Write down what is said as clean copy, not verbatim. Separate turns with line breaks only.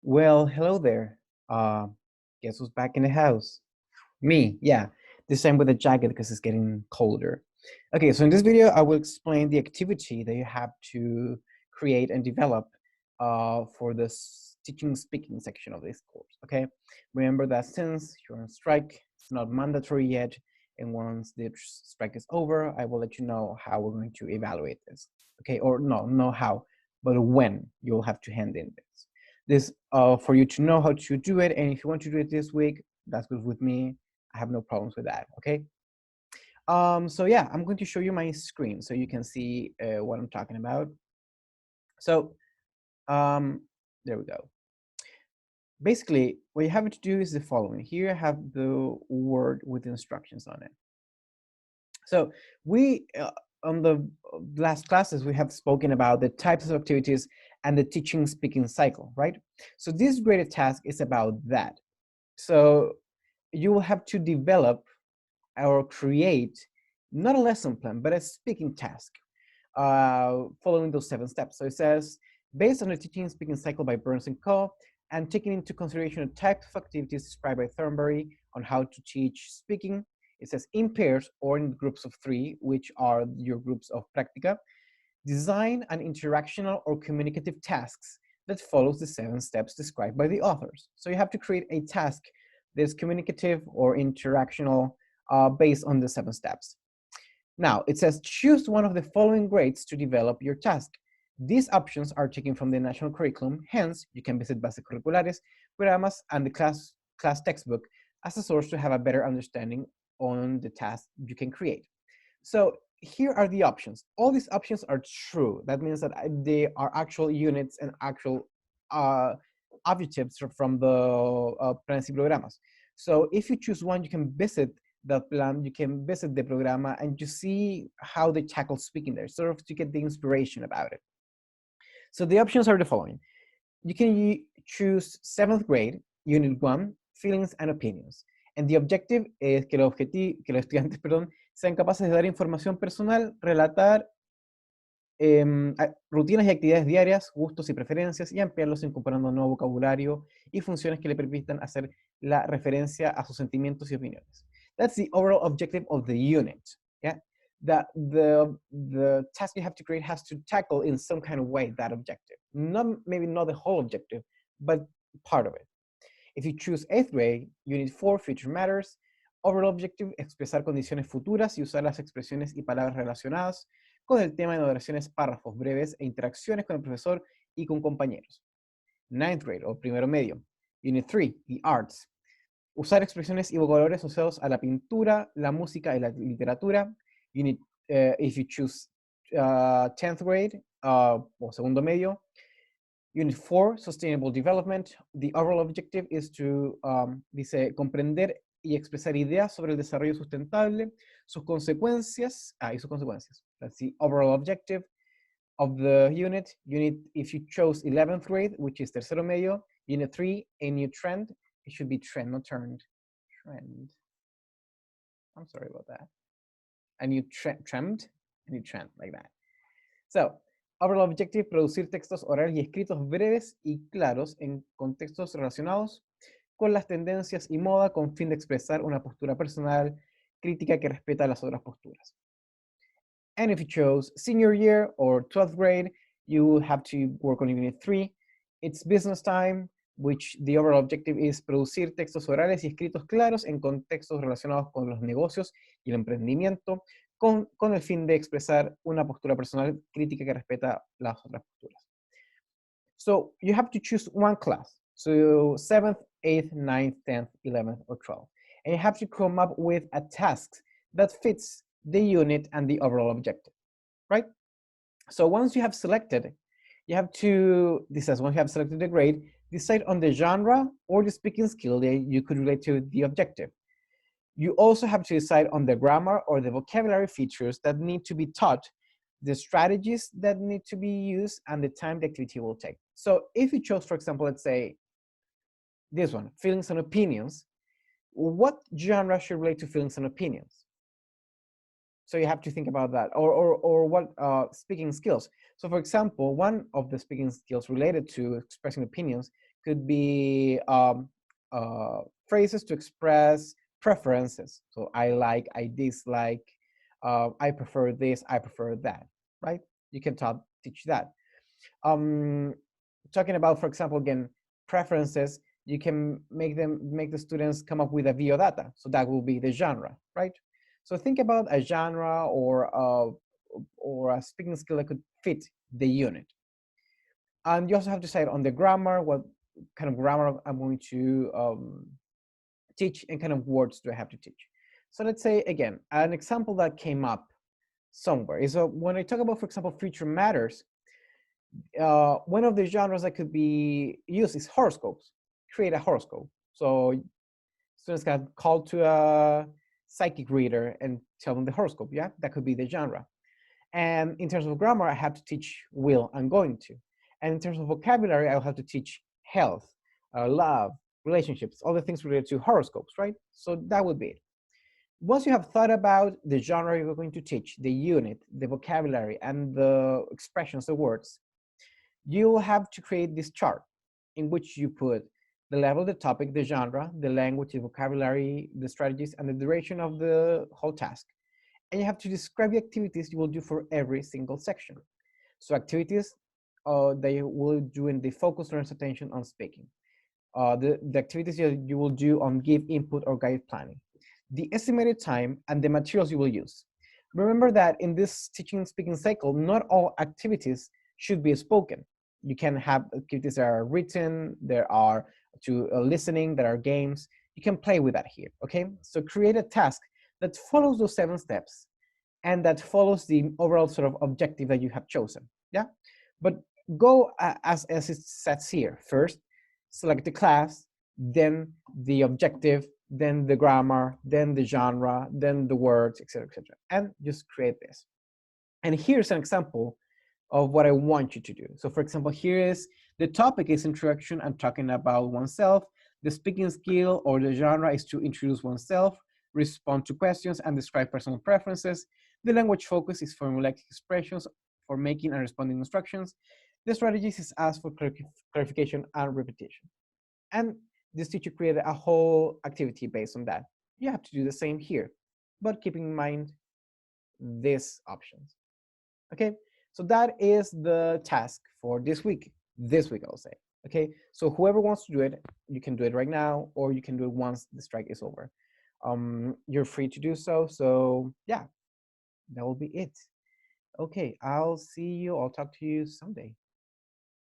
Well, hello there. Uh, guess who's back in the house? Me, yeah. This time with a jacket because it's getting colder. Okay, so in this video, I will explain the activity that you have to create and develop for this teaching speaking section of this course, okay? Remember that since you're on strike, it's not mandatory yet, and once the strike is over, I will let you know how we're going to evaluate this, okay? Or no, not how, but when you'll have to hand in this. This for you to know how to do it, and if you want to do it this week, that's good with me. I have no problems with that, okay? So yeah, I'm going to show you my screen so you can see what I'm talking about. So there we go. Basically, what you have to do is the following. Here I have the word with instructions on it. So we, on the last classes, we have spoken about the types of activities and the teaching speaking cycle, right? So this graded task is about that. So you will have to develop or create not a lesson plan, but a speaking task following those 7 steps. So it says, based on the teaching and speaking cycle by Burns and Co., and taking into consideration the types of activities described by Thornberry on how to teach speaking, it says in pairs or in groups of 3, which are your groups of practica, design an interactional or communicative tasks that follows the 7 steps described by the authors. So you have to create a task that's communicative or interactional based on the 7 steps. Now, it says choose one of the following grades to develop your task. These options are taken from the national curriculum, hence you can visit Bases Curriculares, Programas, and the class textbook as a source to have a better understanding on the task you can create. So here are the options. All these options are true. That means that they are actual units and actual objectives from the Planes y Programas. So if you choose one, you can visit the plan, you can visit the programa and you see how they tackle speaking there, sort of to get the inspiration about it. So the options are the following. You can choose 7th grade, Unit 1, Feelings and Opinions. And the objective es que los estudiantes, perdón, sean capaces de dar información personal, relatar rutinas y actividades diarias, gustos y preferencias, y ampliarlos incorporando nuevo vocabulario y funciones que le permitan hacer la referencia a sus sentimientos y opiniones. That's the overall objective of the unit. Yeah, that the task you have to create has to tackle in some kind of way that objective. Maybe not the whole objective, but part of it. If you choose 8th grade, Unit 4, Future Matters, overall objective, expresar condiciones futuras y usar las expresiones y palabras relacionadas con el tema en oraciones, párrafos breves e interacciones con el profesor y con compañeros. 9th grade, o primero medio, Unit 3, The Arts, usar expresiones y vocabularios asociados a la pintura, la música y la literatura. If you choose 10th grade, o segundo medio, Unit 4, Sustainable Development. The overall objective is to, dice, comprender y expresar ideas sobre el desarrollo sustentable, sus consecuencias, y sus consecuencias. That's the overall objective of the unit. If you chose 11th grade, which is tercero medio, Unit 3, a new trend. It should be trend, not turned. Trend. I'm sorry about that. A new trend, like that. So, overall objective, producir textos orales y escritos breves y claros en contextos relacionados con las tendencias y moda con fin de expresar una postura personal, crítica que respeta las otras posturas. And if you chose senior year or 12th grade, you will have to work on Unit 3. It's business time, which the overall objective is producir textos orales y escritos claros en contextos relacionados con los negocios y el emprendimiento, con el fin de expresar una postura personal crítica que respeta las otras posturas. So you have to choose one class. So 7th, 8th, 9th, 10th, 11th, or 12th. And you have to come up with a task that fits the unit and the overall objective, right? So once you have selected, you have to, this says once you have selected the grade, decide on the genre or the speaking skill that you could relate to the objective. You also have to decide on the grammar or the vocabulary features that need to be taught, the strategies that need to be used, and the time the activity will take. So if you chose, for example, let's say this one, feelings and opinions, what genre should relate to feelings and opinions? So you have to think about that, or what speaking skills. So for example, one of the speaking skills related to expressing opinions could be phrases to express preferences. So I like, I dislike, I prefer this, I prefer that, right? You can teach that. Talking about, for example, again, preferences, you can make the students come up with a biodata. So that will be the genre, right? So think about a genre or a speaking skill that could fit the unit. And you also have to decide on the grammar, what kind of grammar I'm going to teach and kind of words do I have to teach. So let's say, again, an example that came up somewhere is when I talk about, for example, future matters, one of the genres that could be used is horoscopes. Create a horoscope. So students can call to a psychic reader and tell them the horoscope. Yeah, that could be the genre. And in terms of grammar, I have to teach will and going to. And in terms of vocabulary, I'll have to teach health, love, relationships, all the things related to horoscopes, right? So that would be it. Once you have thought about the genre you're going to teach, the unit, the vocabulary, and the expressions, the words, you'll have to create this chart in which you put the level, the topic, the genre, the language, the vocabulary, the strategies, and the duration of the whole task. And you have to describe the activities you will do for every single section. So activities they will do in the focus learner's attention on speaking. The activities you will do on give input or guide planning. The estimated time and the materials you will use. Remember that in this teaching and speaking cycle, not all activities should be spoken. You can have activities that are written, there are to listening, there are games. You can play with that here, okay? So create a task that follows those 7 steps and that follows the overall sort of objective that you have chosen, yeah? But go as it says here. First, select the class, then the objective, then the grammar, then the genre, then the words, etc., etc., and just create this. And here's an example of what I want you to do. So for example, here is the topic is introduction and talking about oneself. The speaking skill or the genre is to introduce oneself, respond to questions, and describe personal preferences. The language focus is formulaic expressions for making and responding instructions. The strategies is ask for clarification and repetition. And this teacher created a whole activity based on that. You have to do the same here, but keeping in mind these options. Okay, so that is the task for this week. This week, I'll say. Okay, so whoever wants to do it, you can do it right now, or you can do it once the strike is over. You're free to do so. So yeah, that will be it. Okay, I'll see you. I'll talk to you someday.